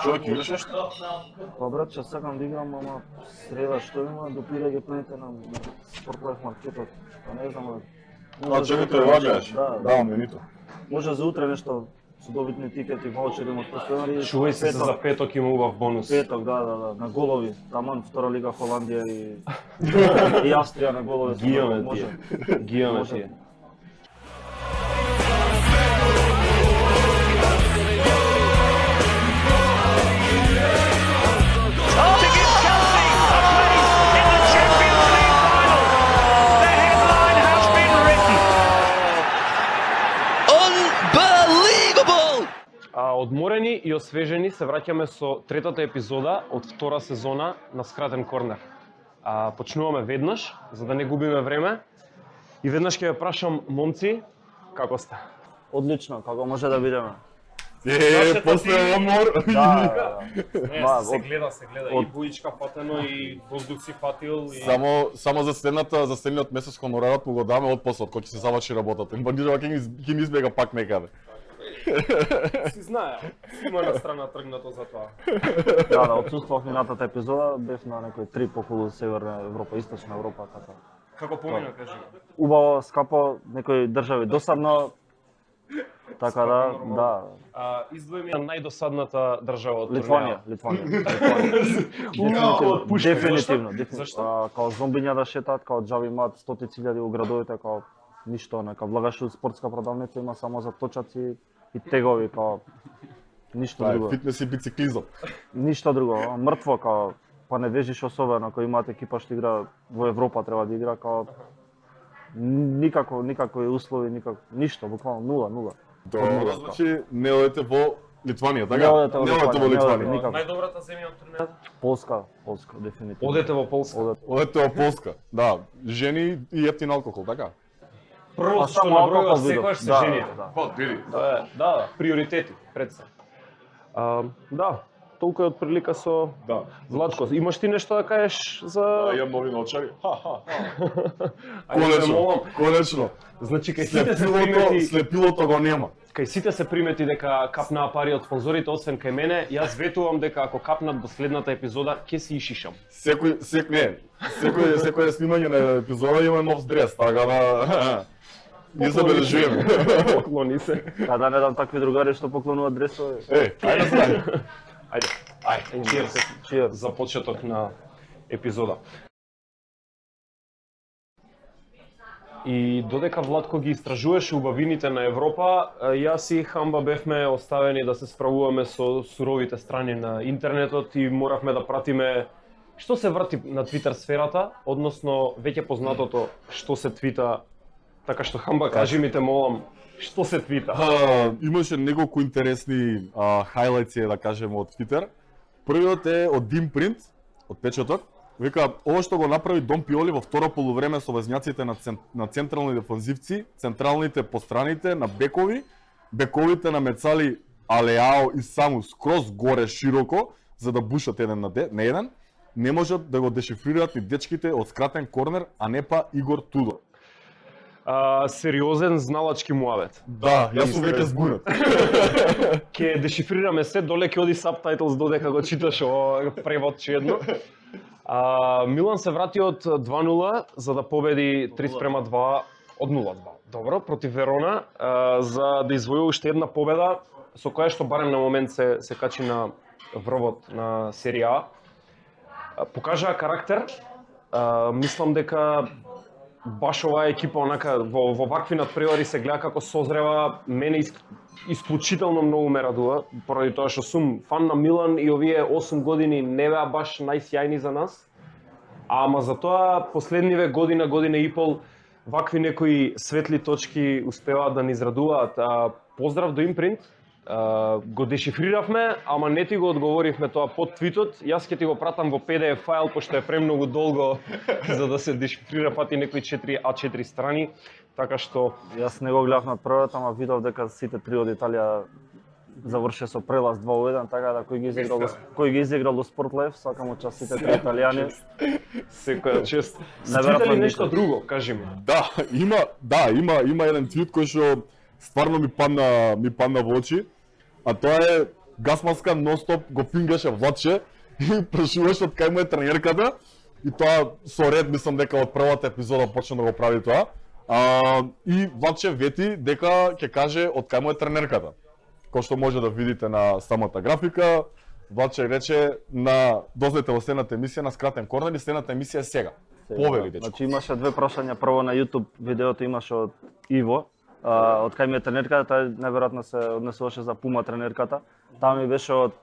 Што ќе видиш нешто? Па брат, че сакам да играм, ама среда што има, допира ги плените на спортлайф маркетот. Па не знам, А чекате ваѓаш? Да, менито. Може за утре нешто со добитни тикети, ваучери од постојани. Чувај се за петок има убав бонус. Петок, да, на голови. Таман втора лига Холандија и Австрија на голови. Гијаме ти. Одморени и освежени се враќаме со третата епизода од втора сезона на Скратен корнер. Почнуваме веднаш, за да не губиме време. И веднаш ќе ве прашам, момци, како сте? Одлично, како може да бидеме? После одмор. Да. Се гледа. И буичка фатено, и воздух си фатил. Само за следниот месец хонорарот му го даме од посот, кој ќе се заврши работата. Па нијава ќе ни избега пак некаде. Си знае, има на страна тргнато за тоа. Да, отсуствував минатата епизода, бев на некој трип околу Северна Европа, Источна Европа, така. Како помина, кажи? Убаво, скапо, некои држави досадно. Така да. Издвои ми најдосадната држава од Литванија. Дефинитивно. Зашто? Као зомбиња да шетаат, као џаби имаат стотици илјади у градовите, као ништо, нека влагаш у спортска продавница има само за точаци и тегови, као ништо друго. Фитнес и бициклизам. Ништо друго, мртво, као па не вежиш особено, као имаат екипа што игра во Европа треба да игра, као никакви услови, ништо, буквално нула. Добро, значи не одете во Литванија, така? Не одете во Литванија. никако. Најдобрата земја од турнирот? Полска, дефинитивно. Одете во Полска. Одете во Полска, да. Жени и ефтин алкохол, така? Прво што само набројува алкохол секојаш се видов. жените. Па, види. Да, приоритети пред се. Да, толку е од прилика со Да. Владко. Имаш ти нешто да кажеш за Имам нови научари. Ајде, Конечно. Значи кај сите се примети, Слепилото го нема. кај сите се примети дека капнаа пари од спонзорите, освен кај мене, јас ветувам дека ако капнат до следната епизода, ќе си ишишам. Секој снимање на епизода има нов дрес, така да не забележуваме. Поклони се. Да не дам такви другари што поклонуваат дресови. Ајде знај. Ајде, cheers за почеток на епизода. И додека Владко ги истражуваше убавините на Европа, јас и Хамба бевме оставени да се справуваме со суровите страни на интернетот и моравме да пратиме што се врти на Твитер сферата, односно веќе познатото што се твита. Така што Хамба, кажи ми те молам, што се твита? Имаше неколку интересни хайлайтси, да кажеме, од Твитер. Првиот е од Дим Принт, од печаток. Вика, ова што го направи Дон Пиоли во второ полувреме со везњаците на централни дефанзивци, централните по страните на бекови, бековите на Мецали, Алеао и Саму скроз горе широко, за да бушат еден на еден, не можат да го дешифрираат и дечките од Скратен корнер, а не па Игор Тудор. Сериозен зналачки муавет. Да, јас сум веќе збунет. Ке дешифрираме се, доле ќе оди сабтајтлс додека го читаш ово преводче едно. Милан се врати од 2-0 за да победи 3:2 од 0-2. Добро, против Верона, за да извојува уште една победа со која што барем на момент се качи на врвот на серија А. Покажаа карактер. Мислам дека баш оваа екипа онака во вакви надпревари се гледа како созрева. Мене исклучително многу ме радува, поради тоа што сум фан на Милан и овие 8 години не беа баш најсјајни за нас. Ама затоа последниве година и пол вакви некои светли точки успеваат да ни израдуваат. Поздрав до Импринт. Го дешифриравме, ама не ти го одговоривме тоа под твитот. Јас ќе ти го пратам во PDF файл, пошто е премногу долго за да се дешифрира, фати некои 4 А4 страни. Така што Јас не го гледав на првата, ама видов дека сите три од Италија заврше со прелаз 2-1, така да кој ги изиграл до Спортлайф, сакам од час сите три италијани. секоја чест. Неверојатно Твита ли нешто друго, кажи ми. Да, има еден твит кој што стварно ми падна во очи, а тоа е Гасманска нон-стоп го пингаше Владче и прашуваше од кај му е тренерката и тоа со ред мислам дека од првата епизода почна да го прави тоа. И Владче вети дека ќе каже од кај му е тренерката. Кој што може да видите на самата графика, Владче рече на дознайте во следната емисија на скратен корнер и следната емисија е сега. Повели дечко. Значи имаше две прашања, прво на YouTube видеото имаше од Иво, од кај ми е тренерката, тој најверојатно се однесуваше за Пума тренерката. Таа ми беше од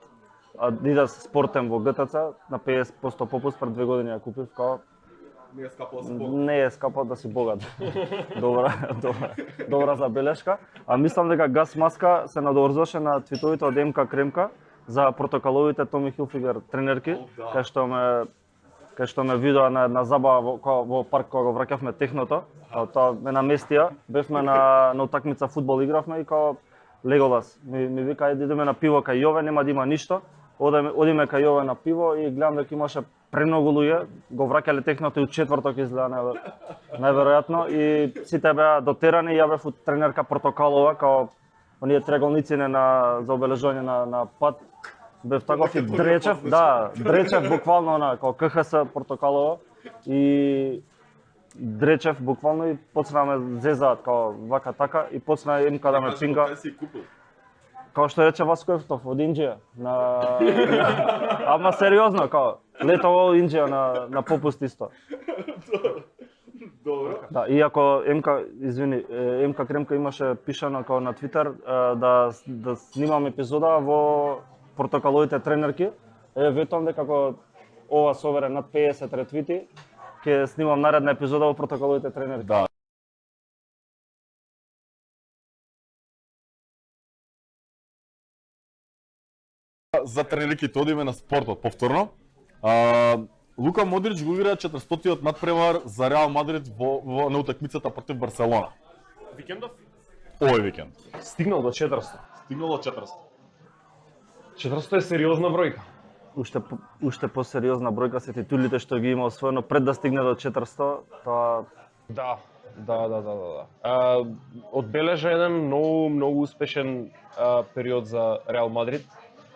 Adidas Спортен во ГТЦ на 50% попуст пред 2 години ја купив, као Не е скапо да се богат. не е скапо да си богат. добра забелешка. А мислам дека Гас Маска се надоврзуваше на твитовите од МК Кремка за протоколовите Томи Хилфигер тренерки, кај што ме видоа на забава во парк кога го враќавме техното. Тоа ме наместија, бевме на утакмица фудбал игравме и као Леголас ми вика ајде идеме на пиво кај Јове, нема да има ништо. Одиме кај Јове на пиво и гледам дека имаше премногу луѓе, го враќале техното и од четврток изгледа најверојатно и сите беа дотерани, ја бев тренерка Портокалова као оние триаголници за обележување на пат. Бев таков и дречев, дречев буквално на као КХС Портокалова и дречев буквално и почна ме зезаат као вака така и почна МК да ме пинга. Као што рече Васко Ефтов од Инџија, ама сериозно као летово од Инџија на попуст исто. Добро. Да, иако МК Кремка имаше пишано као на Твитер да снимам епизода во Портокаловите тренерки, ветувам дека како ова собере над 50 ретвити, ќе снимам наредна епизода во Портокаловите тренерки. Да. За тренерките одиме на спортот повторно. Лука Модрич го игра 400-тиот надпревар за Реал Мадрид во на утакмицата против Барселона. Викендов? Овој викенд. Стигнал до 400. Стигнал до 400. 400 е сериозна бројка. Уште посериозна бројка се титулите што ги има освоено пред да стигне до 400, тоа Да. Одбележа еден многу успешен период за Реал Мадрид.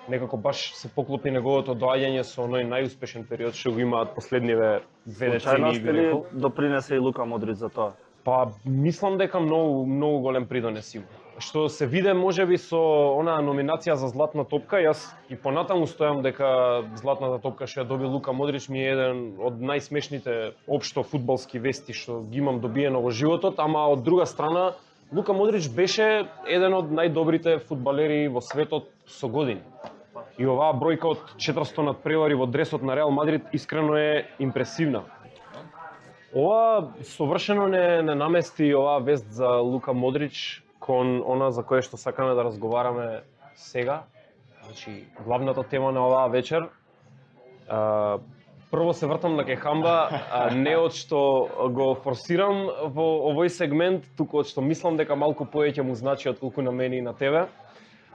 Некако баш се поклопи неговото доаѓање со оној најуспешен период што го имаат последниве 2 децении, би рекол. допринесе и Лука Модрич за тоа. Па мислам дека многу голем придонес има. Што се виде можеби со онаа номинација за златна топка, јас и понатаму стојам дека златната топка што ја доби Лука Модрич ми е еден од најсмешните општо фудбалски вести што ги имам добиено во животот, ама од друга страна Лука Модрич беше еден од најдобрите фудбалери во светот со години. И оваа бројка од 400 надпревари во дресот на Реал Мадрид искрено е импресивна. Ова совршено не намести оваа вест за Лука Модрич кон она за кое што сакаме да разговараме сега. Значи, главната тема на оваа вечер. Прво се вртам на Кехамба, не од што го форсирам во овој сегмент, туку од што мислам дека малку повеќе му значи отколку на мене и на тебе.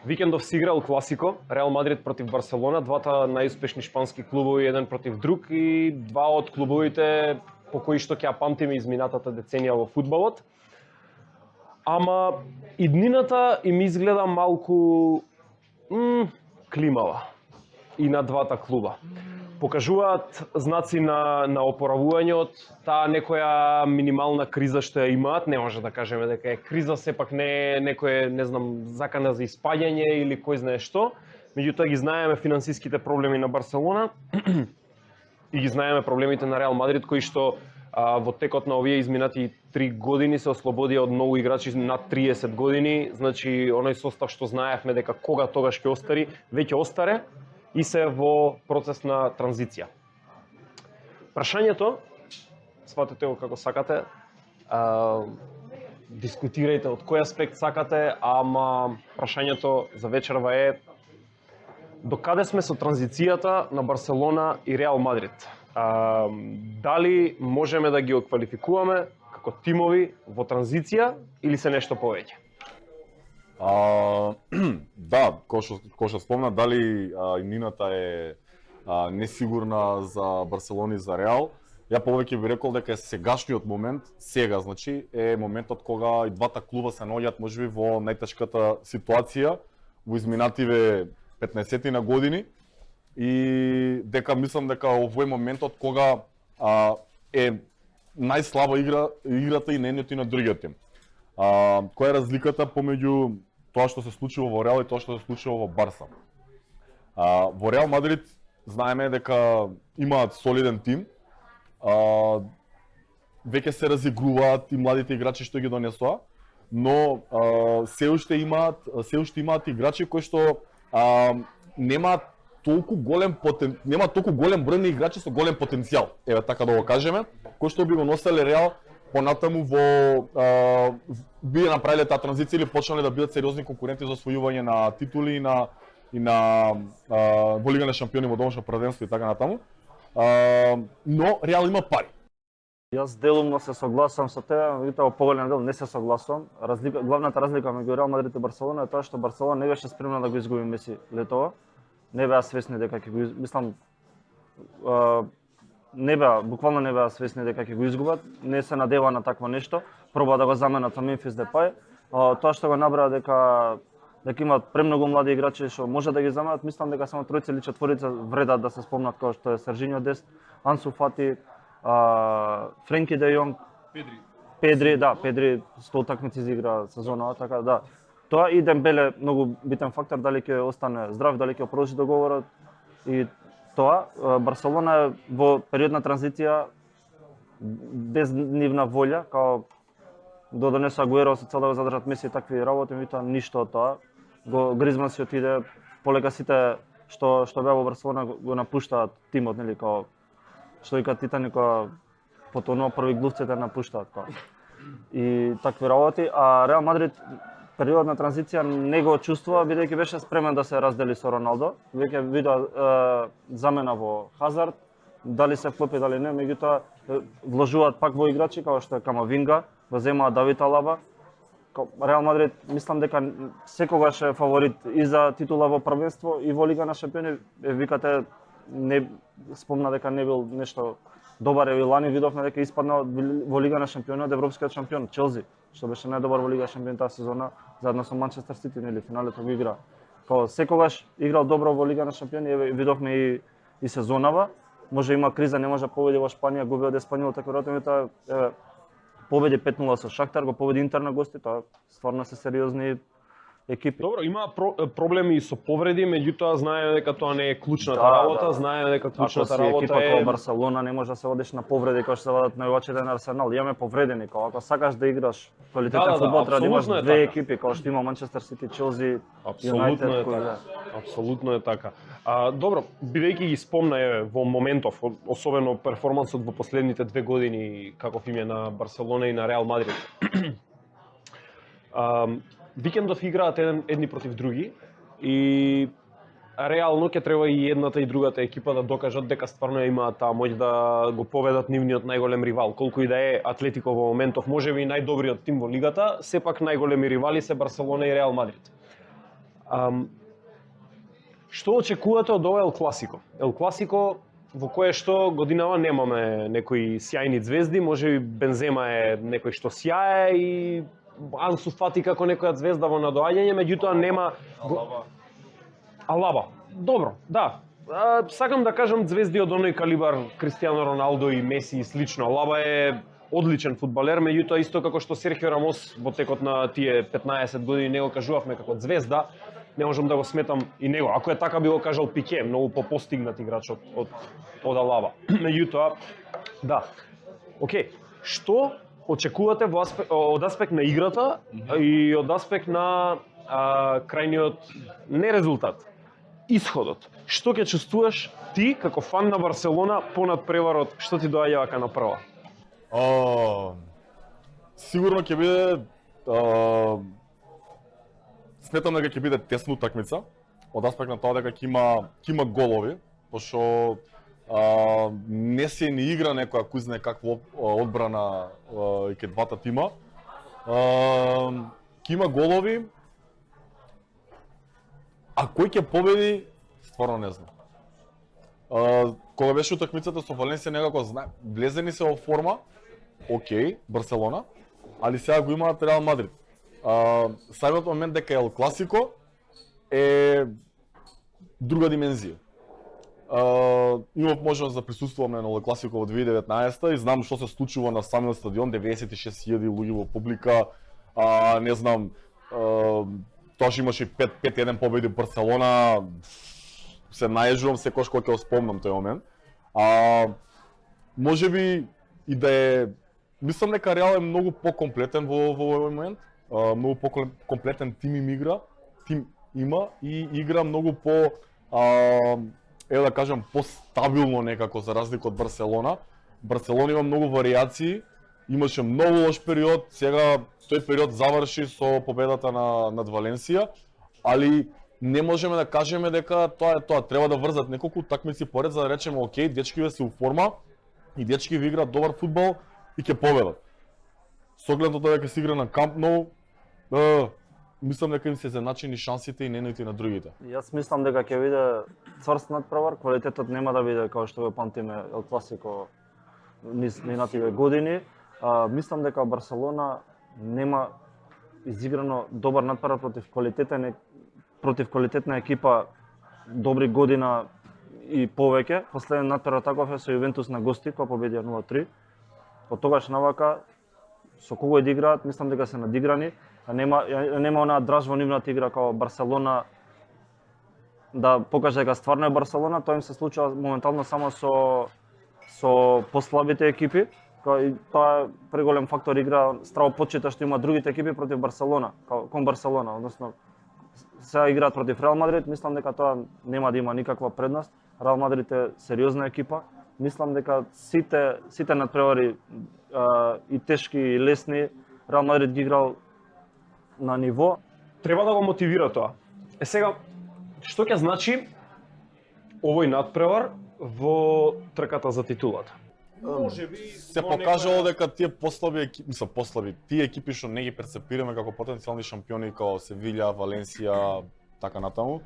Викендов си играл класико, Реал Мадрид против Барселона, двата најуспешни шпански клубови еден против друг и два од клубовите по кои што ќе ја памтиме изминатата деценија во фудбалот. Ама иднината им изгледа малку климава и на двата клуба. Покажуваат знаци на опоравување од таа некоја минимална криза што ја имаат. Не може да кажеме дека е криза, сепак не е некој, не знам, закана за испаѓање или кој знае што. Меѓутоа ги знаеме финансиските проблеми на Барселона и ги знаеме проблемите на Реал Мадрид, кои што во текот на овие изминати 3 години се ослободија од многу играчи над 30 години. Значи, оној состав што знаевме дека кога тогаш ќе остари, веќе остаре и се во процес на транзиција. Прашањето, сватете го како сакате, дискутирајте од кој аспект сакате, ама прашањето за вечерва е до каде сме со транзицијата на Барселона и Реал Мадрид? Дали можеме да ги оквалификуваме како тимови во транзиција или се нешто повеќе? Да, кој што спомна, дали иднината е несигурна за Барселона и за Реал. Ја повеќе би рекол дека е сегашниот момент, сега значи е моментот кога и двата клуба се наоѓаат можеби во најтешката ситуација во изминативе 15 на години и дека мислам дека овој моментот кога е најслаба играта и на едниот и на другиот тим. Која е разликата помеѓу тоа што се случува во Реал и тоа што се случува во Барса? Во Реал Мадрид знаеме дека имаат солиден тим, веќе се разигруваат и младите играчи што ги донесоа, но се уште имаат играчи кои што немаат толку голем број на играчи со голем потенцијал, еве така да го кажеме, кои што би го носеле Реал понатаму би направиле таа транзиција или почнале да бидат сериозни конкуренти за освојување на титули и на во Лига на шампиони во домашно првенство и така натаму. Но Реал има пари. Јас делумно се согласувам со тебе, меѓутоа во поголем дел не се согласувам. Главната разлика меѓу Реал Мадрид и Барселона е тоа што Барселона не беше спремна да го изгуби Меси летова. Не беа свесни дека ќе го мислам буквално не беа свесни дека ќе го изгубат. Не се надева на такво нешто. Проба да го заменат со Мемфис Депај. Тоа што го набра дека имаат премногу млади играчи што може да ги заменат, мислам дека само тројца или четворица вредат да се спомнат, како што е Сержиньо Дест, Ансу Фати, Френки де Јонг, Педри 100 утакмици изигра сезонава, така да. Тоа и Дембеле многу битен фактор, дали ќе остане здрав, дали ќе продолжи договорот и тоа. Барселона е во период на транзиција без нивна волја, као да донесе Агуеро со цел да го задржат Меси и такви работи, меѓутоа ништо од тоа. Гризман си отиде, полека сите што беа во Барселона го напуштаат тимот, нели, као што вика Титаник, кога потонува први глувците напуштаат као. И такви работи, а Реал Мадрид период на транзиција не го чувствува бидејќи беше спремен да се раздели со Роналдо. Веќе видоа замена во Хазард, дали се вклопи дали не, меѓутоа вложуваат пак во играчи како што е Камавинга, го земаат Давид Алаба. Реал Мадрид мислам дека секогаш е фаворит и за титула во првенство и во Лига на шампиони. Викате не спомна дека не бил нешто добар, и лани видовме дека испадна во Лига на шампиони од европскиот шампион Челси, што беше најдобар во Лига на шампиони таа сезона, заедно со Манчестер Сити, нели, финалето го игра. Секогаш играл добро во Лига на шампиони, видовме и сезонава. Може има криза, не може да победи во Шпанија, губи од Еспанјол, така веројатно победи 5-0 со Шахтар, го победи Интер на гости, тоа стварно се сериозни екипи. Добро, има проблеми и со повреди, меѓутоа знаеме дека тоа не е клучната работа, знаеме дека клучната работа екипа како Барселона не може да се водиш на повреди како што се водат најувачите на Арсенал. Имаме повредени, ако сакаш да играш квалитетен фудбал, треба да имаш две екипи како што има Манчестер Сити, Челси, Юнайтед. Апсолутно е така. Добро, бидејќи ги спомна во моментов, особено перформансот во последните 2 години каков им е на Барселона и на Реал Мадрид. Викендов играат едни против други и реално ќе треба и едната и другата екипа да докажат дека стварно имаат таа моќ да го победат нивниот најголем ривал. Колку и да е Атлетико во моментов, можеби и најдобриот тим во лигата, сепак најголеми ривали се Барселона и Реал Мадрид. Што очекувате од ова Ел Класико? Ел Класико во кое што годинава немаме некои сјајни звезди, можеби Бензема е некој што сјае и Ансу Фати како некоја звезда во надоаѓање, меѓутоа нема Алаба. Добро, да. Сакам да кажам звезди од оној калибар Кристијано Роналдо и Меси и слично. Алаба е одличен фудбалер, меѓутоа исто како што Серхио Рамос во текот на тие 15 години не го кажувавме како звезда, не можам да го сметам и него. Ако е така би го кажал Пике, многу попостигнат играч од Алаба. Меѓутоа, да. Океј, што очекувате од аспект на играта и од аспект на крајниот не резултат, исходот? Што ќе чувствуваш ти како фан на Барселона понад преварот, што ти доаѓа вака на прва? Сигурно ќе биде сметам дека ќе биде тесна утакмица од аспект на тоа дека ќе има голови, пошто не се ни игра некоја кој знае каква одбрана и ке двата тима. Ќе има голови, а кој ќе победи, стварно не знам. кога беше утакмицата со Валенсија некако влезени се во форма, окей, Барселона, али сега го имаат Реал Мадрид. Самиот момент дека Ел Класико е друга димензија. Имав можност да присуствувам на Ел Класико во 2019 и знам што се случува на самиот стадион, 96.000 луѓе во публика, не знам, тоа имаше 5-1 победи Барселона, се најежувам секојаш кога ќе спомнам тој момент. Можеби и да е, мислам дека Реал е многу покомплетен во овој момент, многу покомплетен тим има и игра многу по да кажам постабилно некако за разлика од Барселона. Барселона има многу варијации, имаше многу лош период, сега тој период заврши со победата над Валенсија, али не можеме да кажеме дека тоа е тоа. Треба да врзат неколку такмици поред за да речеме окей, дечкиве се у форма и дечкиве играат добар фудбал и ќе победат. Со оглед на тоа дека се игра на Камп Ноу, мислам дека им се заначени шансите и нените на другите. Јас мислам дека ќе биде цврст надпревар, квалитетот нема да биде како што го памтиме Ел Класико минативе години. Мислам дека Барселона нема изиграно добар надпревар против квалитетна екипа добри година и повеќе. Последен надпревар таков е со Јувентус на гости, која победија 0-3. Од тогаш навака со кого да играат, мислам дека се надиграни. Нема онаа драж во нивната игра како Барселона да покаже дека стварно е Барселона. Тоа им се случува моментално само со послабите екипи. Тоа е преголем фактор игра, страво почита што има другите екипи против Барселона, кон Барселона, односно сега играат против Реал Мадрид, мислам дека тоа нема да има никаква предност. Реал Мадрид е сериозна екипа. Мислам дека сите надпревари и тешки и лесни Реал Мадрид ги играл на ниво. Треба да го мотивира тоа. Сега, што ќе значи овој надпревар во трката за титулата? Се покажало дека тие тие екипи што не ги перцепираме како потенцијални шампиони како Севилја, Валенсија, така натаму,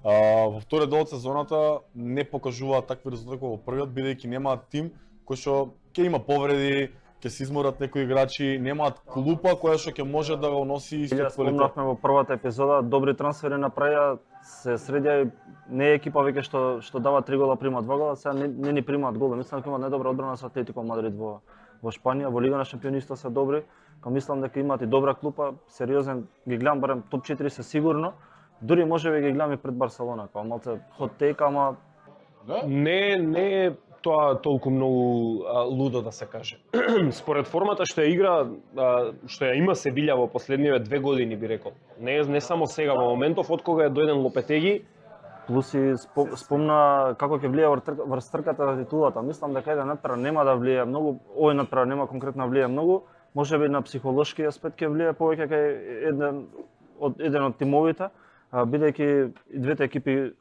во вториот дел од сезоната не покажуваат такви резултати како во првиот, бидејќи немаат тим кој што ќе има повреди, ќе се изморат некои играчи, немаат клупа која што ќе може да го носи истиот квалитет. Спомнавме во првата епизода, добри трансфери направија, се средија, не е екипа веќе што дава 3 гола, прима 2 гола, сега не ни примаат гола. Мислам дека имаат најдобра одбрана со Атлетико Мадрид во Шпанија, во Лига на шампиони исто се добри. Мислам дека имаат и добра клупа, сериозен, ги гледам барем топ 4 се сигурно. Дури можеби ги гледам и пред Барселона, како малце хот тейк, ама Не е тоа толку многу лудо да се каже. Според формата што ја игра, што ја има Севилја во последниве 2 години, би рекол. Не само сега во моментов од кога е дојден Лопетеги. Плюс и спомна како ќе влие врз трката за титулата. Мислам дека еден надпревар нема да влие многу, овој надпревар нема конкретно влие многу, можеби на психолошки аспект ќе влие повеќе кај еден од тимовите, бидејќи двете екипи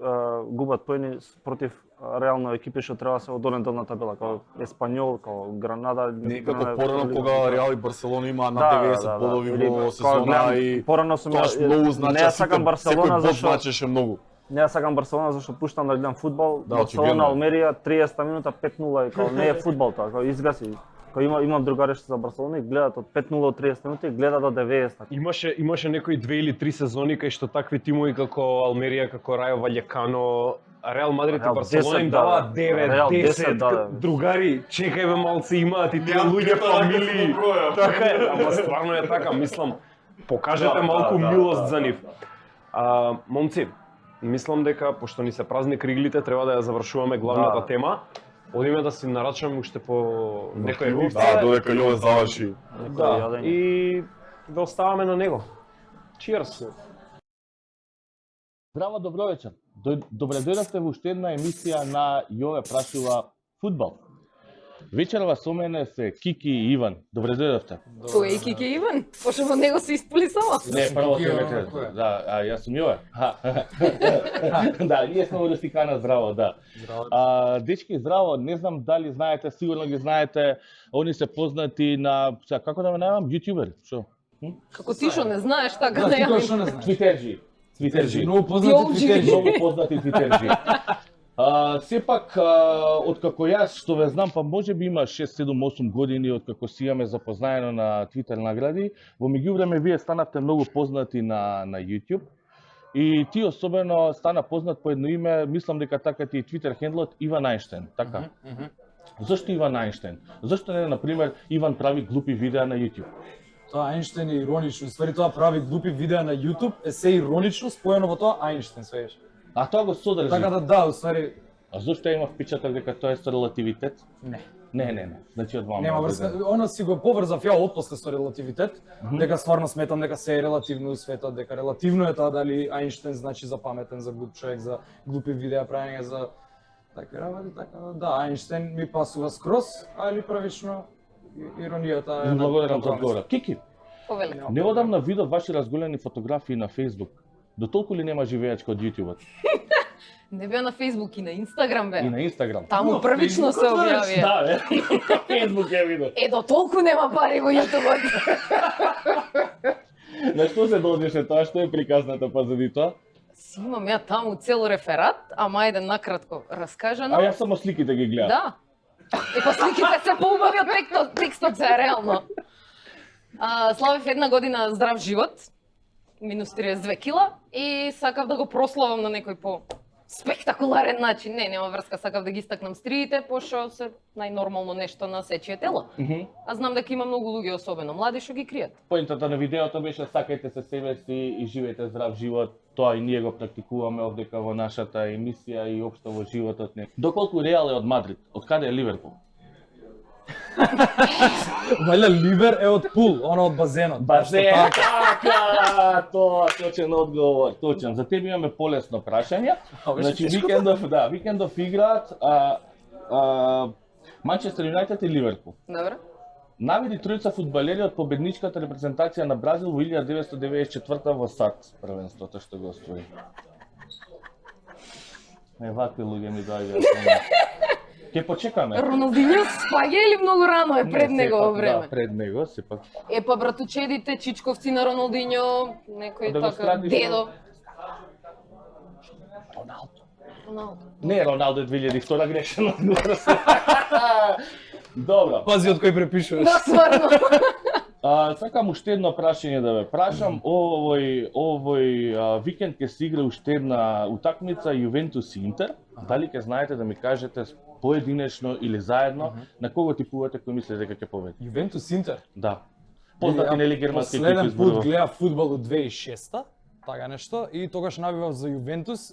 губат поени против реално екипи што треба се од долен дел на табела, како Еспањол, како Гранада. Некако порано кога Реал и Барселона има над 90 бодови во сезона и порано сум многу значи, не сакам Барселона зашто значеше многу. Не сакам Барселона зашто пуштам да гледам фудбал. Да, Барселона Алмерија 30 минута 5:0 и како не е фудбал тоа, како изгаси. Кога имам другари што за Барселона и гледаат од 5:0 до 30 минути и гледаат до 90. Имаше некои 2 или 3 сезони кај што такви тимови како Алмерија, како Рајо Ваљекано, Реал Мадрид и Барселона им даваат 9-10. Другари, чекај бе малци, имаат и тие луѓе фамилии. Така е, ама стварно е така, мислам, покажете малку милост за нив. Момци, мислам дека пошто ни се празни криглите, треба да ја завршуваме главната тема. Одиме да си нарачаме уште по некој пивце. Да, додека Јове заврши. Да, и да оставаме на него. Cheers! Здраво, добро вечер. Добре дојдовте во уште една емисија на Јове прашува фудбал. Вечерва со мене се Кики и Иван. Добре дојдовте. Кој е Кики Иван? Пошто во него се исполи само. Не, прво се вечер. Да, јас сум Јове. Да, ние сме во Рустикана, здраво, да. Дечки, здраво, не знам дали знаете, сигурно ги знаете, они се познати на, како да ме најавам, јутјубери, што? Како ти што не знаеш, така не ја. Твитерджи. Многу познати твитерджи. Многу познати твитерджи. Сепак, откако јас што ве знам, па може би има 6, 7, 8 години откако си имаме запознаено на Twitter награди, во меѓувреме вие станавте многу познати на YouTube. И ти особено стана познат по едно име, мислам дека така ти Twitter хендлот Иван Ајнштен, така? Зошто Иван Ајнштен? Зошто не, например, Иван прави глупи видеа на YouTube? Тоа Ајнштен е иронично, ствари тоа прави глупи видеа на YouTube, е се иронично споено во тоа Ајнштен, свееш. А тоа го содржи. Така да, уствари А зошто има впечаток дека тоа е со релативитет? не. Не. Значи од двама. Нема врска, она си го поврзав ја отпосле со релативитет, дека стварно сметам дека се е релативно у светот, дека релативно е тоа дали Ајнштен значи за паметен, за глуп човек, за глупи видеа правење, за такви работи, така да, Ајнштен ми пасува скроз, али правично иронијата е Благодарам за одговора. Кики, Повели. неодамна видов ваши разголени фотографии на Facebook. До толку ли нема живеачка од YouTube-от? Не беа на Facebook и на Instagram И беа. на Instagram. Таму првично се објавија. Да, бе. На Facebook ја видов. Е, до толку нема пари во YouTube-от. На што се должеше тоа? Што е приказната позади тоа? Си имам ја таму цел реферат, ама ајде накратко раскажано. А јас само сликите ги гледам. Да. И па сликите се поубави од текстот се реално. Славев една година здрав живот, минус 32 кила, и сакав да го прославам на некој по спектакуларен начин. Не, нема врска, сакав да ги истакнам стриите, пошто се најнормално нешто на сечие тело. А знам дека има многу луѓе, особено млади, што ги кријат. Поентата на видеото беше сакајте се себе си и живеете здрав живот. Тоа и ние го практикуваме овдека во нашата емисија и општо во животот не. Доколку Реал е од Мадрид, од каде е Ливерпул? Валја Ливер е од пул, она од базенот. Така, тоа точен одговор, точен. За тебе имаме полесно прашање. Значи викендов играат Манчестер Юнајтед и Ливерпул. Добро? Наведи тројца фудбалери од победничката репрезентација на Бразил во 1994 во САД првенството што го освои. Вакви луѓе ми доаѓаат. Ке почекаме. Роналдињо спаѓа или многу рано е пред негово време? Да, пред него, сепак. Е, па братучедите, чичковци на Роналдињо, некој Да го така, скратиш, дедо. Роналдо. Роналдо. Не, Роналдо е 2002 грешено. Добро. Пази од кој препишуваш. Да, стварно. Сакам уште едно прашање да ве прашам. Овој викенд ќе се игра уште една утакмица Јувентус и Интер. Дали ќе знаете да ми кажете поединечно или заедно на кого типувате кој мислите дека ќе победи? Јувентус Интер. Да. Познати нели германски екипи Последен пут зборува? гледав фудбал од 2006-та, така нешто, и тогаш навивав за Јувентус,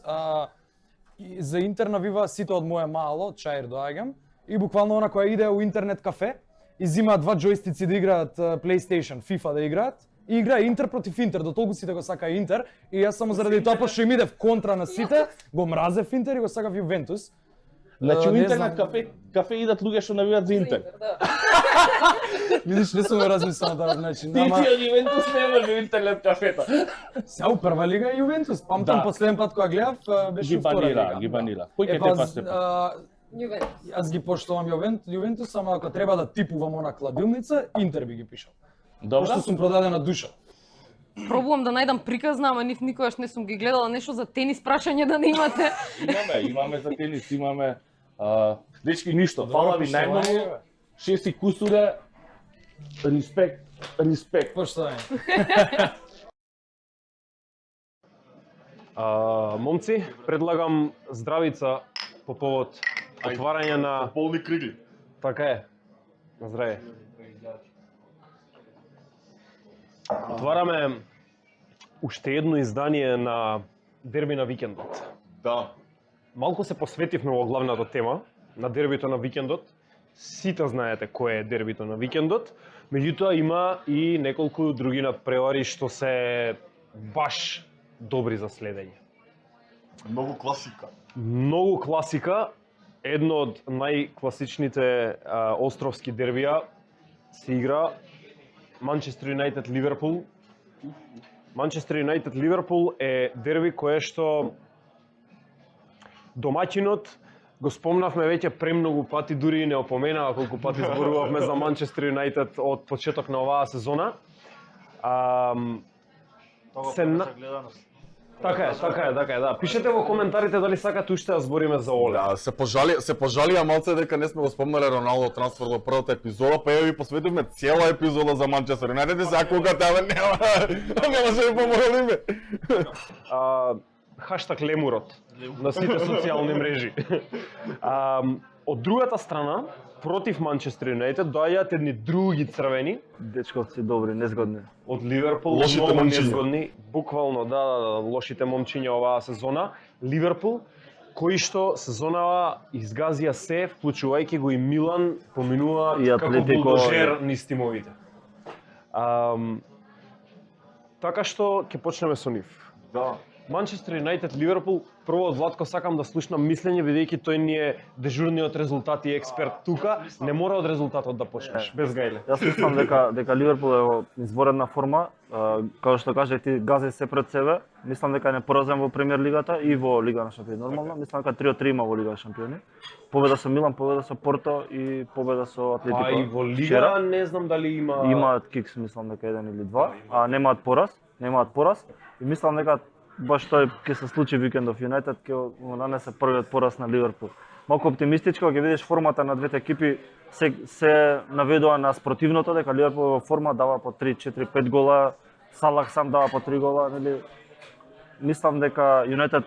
и за Интер навива сите од моје мало, од Чаир доаѓам, и буквално она која иде у интернет кафе и зимаат два џојстици да играат PlayStation, FIFA да играат, и играа Интер против Интер, до толку сите го сакаа Интер, и јас само заради тоа што им идев контра на сите, го мразев Интер и го сакав Јувентус. Значи у Не интернет знам. кафе идат луѓе што навиваат за Интер. Видиш, не сум го размислил на този начин. Ти од Јувентус немаш во интернет кафета. Сега у прва лига е Јувентус. Памтам Да. последен пат кога гледав беше Ги у втора банира, лига. ги банира. Кој ќе те Епа, пасе? Јувентус. јас ги поштувам Јувентус, ама ако треба да типувам она кладилница, Интер би ги пишал. Добро. Пошто сум продадена душа. Пробувам да најдам приказна, ама нив никогаш не сум ги гледала нешто за тенис прашање да не имате. Имаме за тенис, имаме дечки ништо. Фала ви најмногу. 6 и кусуре. Респект. Поштовање. Момци, предлагам здравица по повод отварање на... Полни кригли. Така е. На здраве. Отвараме уште едно издание на Дерби на викендот. Да. Малку се посветивме во главната тема на дербито на викендот. Сите знаете кој е дербито на викендот, меѓутоа има и неколку други надпревари што се баш добри за следење. Многу класика. Многу класика, едно од најкласичните островски дербија се игра Манчестер Юнајтед Ливерпул. Манчестер Юнајтед Ливерпул е дерби кое што домаќинот го спомнавме веќе премногу пати, дури и не опоменаа колку пати зборувавме за Манчестер Юнајтед од почеток на оваа сезона. Така е, да. Пишете во коментарите дали сакате уште да збориме за Оле. Да, се пожалија малце дека не сме го спомнале Роналдо трансфер во првата епизода, па ја ви посветивме цела епизода за Манчестер Юнайтед и сега кога тебе нема се ви помолиме. Хаштаг Лемурот на сите социјални мрежи. Од другата страна, против Манчестер Юнайтед доаѓаат едни други црвени Дечковци добри, незгодни. од Ливерпул, Лошите многу момчиња. незгодни, буквално да, лошите момчиња оваа сезона. Ливерпул, кои што сезонава изгазија се, вклучувајќи го и Милан, поминува И како Атлетико, булдожер низ тимовите. Така што ќе почнеме со нив. Да. Манчестер Юнайтед, Ливерпул, прво од Владко сакам да слушнам мислење, бидејќи тој ни е дежурниот резултати експерт тука, не мора од резултатот да почнеш, без гајле. Јас мислам дека Ливерпул е во изворена форма, како што кажа ти гази се пред себе. Мислам дека не поразен во премиер лигата и во Лига на шампиони нормално. Мислам дека 3 од 3 има во Лига на шампиони. Победа со Милан, победа со Порто и победа со Атлетико. Па и во Лига вчера. не знам дали има... Имаат кикс, мислам дека 1 или 2, а немаат пораз. И мислам дека баш тој ќе се случи викендов Юнайтед, ќе го нанесе првиот пораз на Ливерпул. Малку оптимистичко, ќе видиш формата на двете екипи се наведува на спротивното, дека Ливерпул во форма дава по 3, 4, 5 гола, Салах сам дава по 3 гола, нели? Мислам дека Юнайтед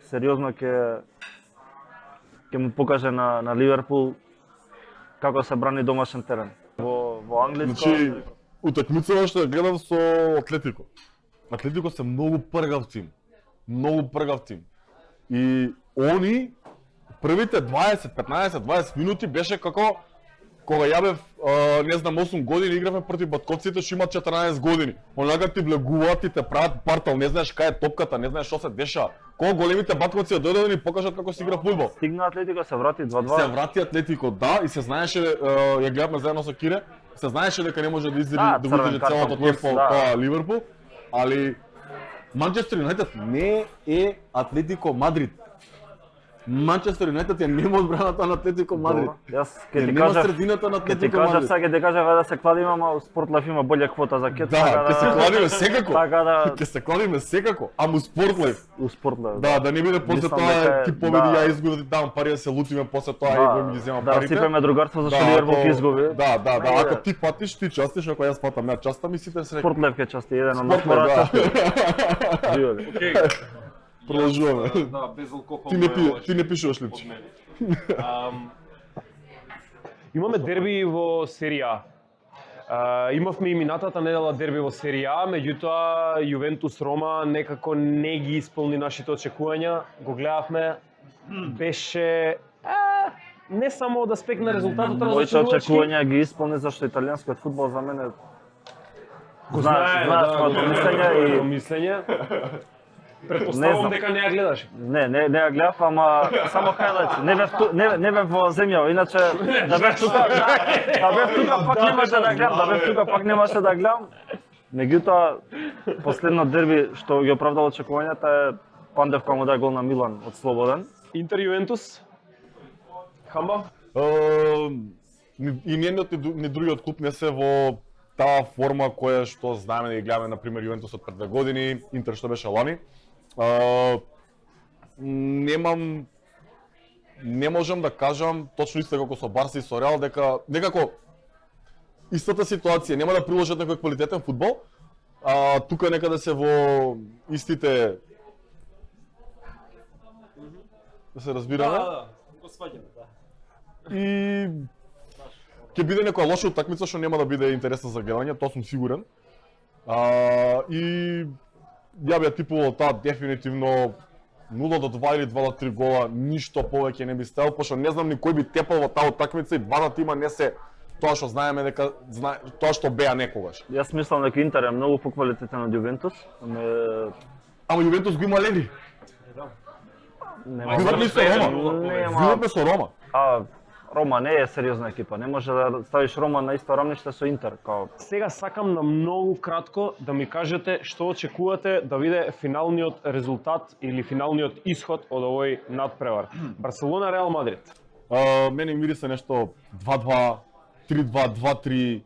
сериозно ќе му покаже на Ливерпул како се брани домашен терен. Во англиско Значи, утакмицата што ја гледав со Атлетико. Атлетико се многу пргав тим. И они првите 20, 15, 20 минути беше како кога ја бев, не знам, 8 години игравме против батковците што имаат 14 години. Онака ти влегуваат и те прават партал, не знаеш кај е топката, не знаеш што се деша. Кога големите батковци дојдоа да ни покажат како се игра фудбал. стигна Атлетико, се врати 2-2. Се врати Атлетико, да, и се знаеше, ја гледавме заедно со Кире, се знаеше дека не може да издржи Да, да црвен выдржи картон целото плюс, темпо да. тоа Ливерпул, али Манчестер Юнайтед не е Атлетико Мадрид. Манчестер Юнайтед е нема одбраната на Атлетико Мадрид. Јас Е, ќе ти нема кажам, средината на ќе ти Атлетико кажам Мадрид. сега, ќе ти кажам да се кладиме, ама Спортлайф има болја квота за кет. Да, ќе се кладиме секако. Така да Ќе се кладиме секако, ама Спортлайф. у Спортлайф. Да ни биде после Мислам тоа дека е- ти победи да. ја изгуби, ти давам пари да се лутиме после тоа и кој ми ги зема да парите. сипеме другарство зашто Да, Ливерпул ако- ќе изгуби. Да, Ајде. ако ти патиш, ти частиш, ако јас патам, ја частам и сите среќни. Спортлайф ќе части еден од Спортлайф, мората. да. Живели. Продолжуваме. Да, безалкохолно Ти не пишуваш липче. Имаме дерби во серија А. Имавме и минатата недела дерби во серија А, меѓутоа Јувентус Рома некако не ги исполни нашите очекувања. Го гледавме, беше не само од аспект на резултатот, Моите очекувања ги исполни зашто италијанскиот фудбал за мене знаеш своето мислење и мислење. Не Претпоставувам знам. дека не ја гледаш. не ја гледав, ама само хайлайт. Не бев во земја, иначе да бев тука, пак немаше да гледам, Меѓутоа последно дерби што ги оправдало очекувањата е Пандев кога му даде гол на Милан од слободен. Интер Јувентус. Хамба. И нjedниот ни другиот клуб не се во таа форма која што знаеме да ги гледаме на пример Јувентус од пред 2 години, Интер што беше лани. Не можам да кажам точно исто како со Барса и со Реал дека некако истата ситуација, нема да приложат некој квалитетен фудбал. Тука некаде се во истите да се разбираме. го сваѓаме, да. И ќе биде некоја лоша утакмица што нема да биде интересна за гледање, тоа сум сигурен. И ја би ја типувал таа дефинитивно 0-2 или 2-3 гола, ништо повеќе не би ставил, пошто не знам ни кој би тепал во таа утакмица и двата тима не се тоа што знаеме дека тоа што беа некогаш. Јас мислам дека Интер е многу поквалитетен од Јувентус. Ама Јувентус го има Алегри. Губавме со Рома. Губавме со Рома. Рома не е сериозна екипа, не може да ставиш Рома на исто рамниште со Интер. Сега сакам на многу кратко да ми кажете што очекувате да биде финалниот резултат или финалниот исход од овој надпревар. Барселона Реал Мадрид. Мене мирисе нешто 2-2, 3-2, 2-3.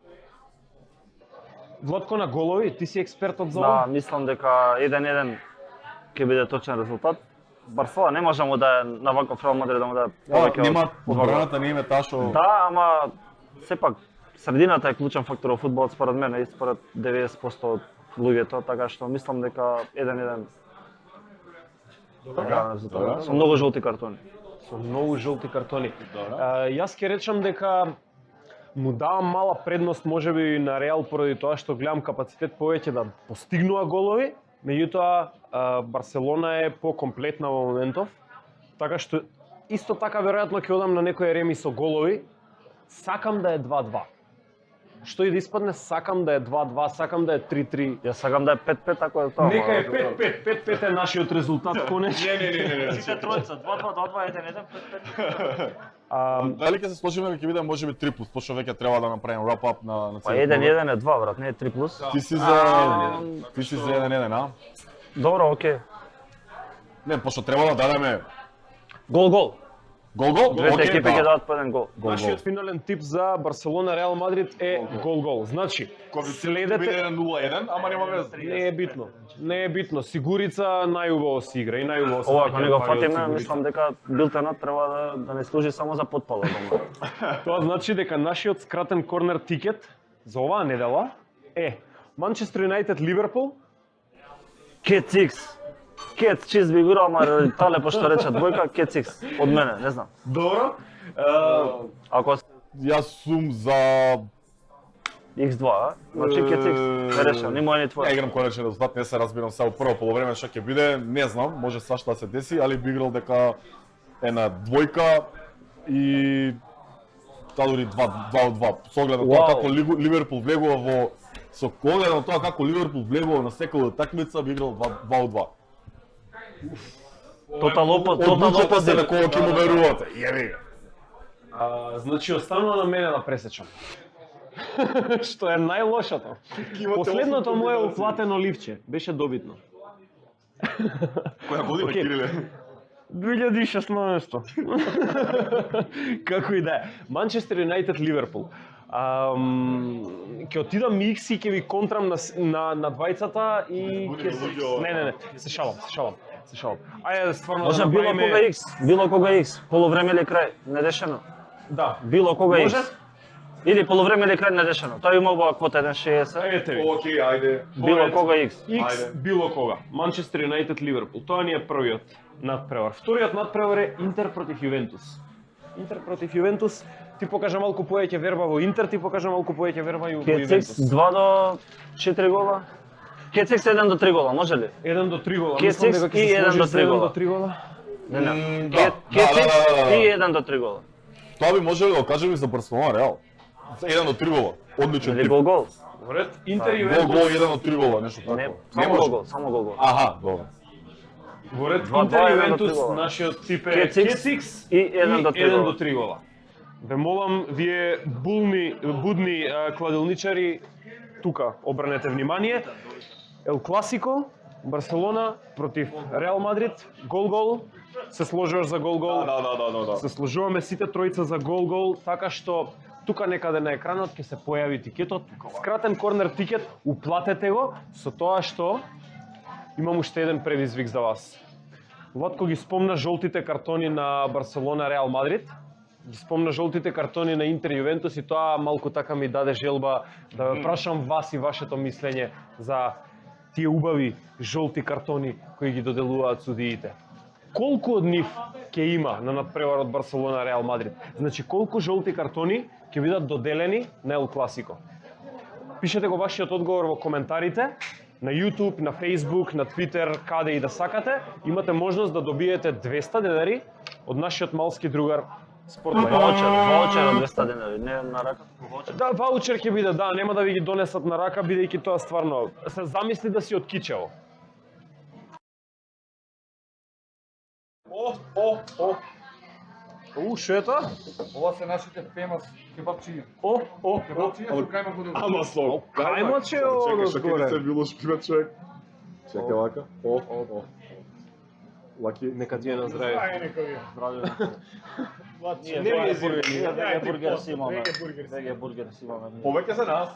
Владко на голови, ти си експертот за Да, ова? мислам дека 1-1 ќе биде точен резултат. Барселона не може да е на ваков Реал Мадрид да му даде повеќе Нема од 2 гола. одбраната не име таа што Да, ама сепак средината е клучен фактор во фудбалот според мене и според 90% од луѓето, така што мислам дека 1-1 Добра. резултат. Со многу жолти картони. Со многу жолти картони. Јас ќе речам дека му давам мала предност можеби на Реал поради тоа што гледам капацитет повеќе да постигнува голови, меѓутоа Барселона е покомплетна во моментов, така што исто така веројатно ќе одам на некој реми со голови. Сакам да е 2-2. Што и да испадне, сакам да е 2-2, сакам да е 3-3. Јас сакам да е 5-5 ако е тоа. Нека е 5-5, 5-5 е нашиот резултат конечно. Не. Сите тројца 2-2, 2-2, 1-1, 5-5. Дали ќе се сложиме дека ќе биде можеби 3+, пошто веќе треба да направиме wrap up на Па 1-1 е 2 брат, не е 3+. Ти си за 1-1, а? Добро, окей. Не, пошто треба да дадеме Гол. гол. Двете Окей, екипи ќе дадат по еден гол. Нашиот финален тип за Барселона Реал Мадрид е гол. Значи, следете 0-1, ама нема веза. Не е битно. Сигурица најубаво си игра и најубаво се. Ова ако не го прави од фатиме, Сигурица. мислам дека билтенот треба да не служи само за потпала дома. Тоа значи дека нашиот скратен корнер тикет за оваа недела е Манчестер Юнайтед Ливерпул. Кет Сикс. Кет Чиз би гурал, ама тале пошто рече двојка, Кет Сикс. Од мене, не знам. Добро. Ако Јас сум за X2, а? Значи Кет Сикс. Не решил, ни мој ни Ја твој. играм конечен резултат, не се разбирам сега прво полувреме што ќе биде, не знам, може свашта да се деси, али би играл дека е на двојка и таа дури 2 од 2. Со оглед на тоа Вау. како Ливерпул влегува во со оглед на тоа како Ливерпул влегува на секоја такмица би играл 2 од 2. Тотал Одлучете се на опозит. кого ќе му верувате. Јеби. Значи останува на мене да пресечам. Што е најлошото. Последното мое уплатено ливче беше добитно. Која година Окей. Кириле? 2016. Како и да е. Манчестер Юнайтед Ливерпул. Ќе отидам Икс и ќе ви контрам на двајцата и ќе се... Не, се шалам. Ајде стварно Може да било направиме... кога X, било кога X, полувреме или крај, нерешено. Да. Било кога Може? X. Или полувреме или крај нерешено. Тој има убава квота 1.60. Ете ви. Окей, ајде. Било кога X. X било кога. Манчестер Юнайтед Ливерпул. Тоа ни е првиот надпревар. Вториот надпревар е Интер против Јувентус. Интер против Јувентус. Ти покажа малку повеќе верба во Интер, ти покажа малку повеќе верба во Кет Сикс Јувентус. 2 до 4 гола. Кет Сикс 1 до 3 гола, може ли? 1 до 3 гола. Кет Мислам Сикс дека ќе и се 1 сложи до за 3 1 гола. до 3 гола. Не. Да, Кет Сикс да. и 1 до 3 гола. Тоа би можело да го кажеме и за Барселона Реал. 1 до 3 гола. Одличен Или тип. гол. Поред Интер и Гол, Јувентус. 1 до 3 гола, нешто Не, тако. само гол. Аха, добро. Поред 2-2, Интер и 1 до 3 Јувентус, гола. нашиот тип е Кет Сикс Кет Сикс и 1 до 3 1 гола. до 3 гола. Ве молам, вие будни кладилничари, тука обрнете внимание. Ел Класико, Барселона против Реал Мадрид, гол, се сложуваш за гол. Да. Се сложуваме сите тројца за гол, така што тука некаде на екранот ќе се појави тикетот. Скратен корнер тикет, уплатете го со тоа што имам уште еден предизвик за вас. Ватко ги спомна жолтите картони на Барселона Реал Мадрид, ги спомна жолтите картони на Интер Јувентус и тоа малку така ми даде желба да ве прашам вас и вашето мислење за тие убави жолти картони кои ги доделуваат судиите. Колку од нив ќе има на надпреварот Барселона Реал Мадрид? Значи колку жолти картони ќе бидат доделени на Ел Класико? Пишете го вашиот одговор во коментарите, на YouTube, на Facebook, на Twitter, каде и да сакате. Имате можност да добиете 200 денари од нашиот малски другар Спортбај. Ваучер од 200 денари, не на рака. Да, ваучер ќе биде, да, нема да ви ги донесат на рака, бидејќи тоа стварно се замисли да си од кичево. Шо е тоа? Ова се нашите фемас кебапчиња. Кебапчиња со кајма го добро. Ама со Кајмот ќе одо згоре. било шпина човек. Чекај лака. Лаки. Нека ти е на здравје. Ај, нека ви. Ние бургер си имаме. Веќе бургер си имаме. Повеќе за нас.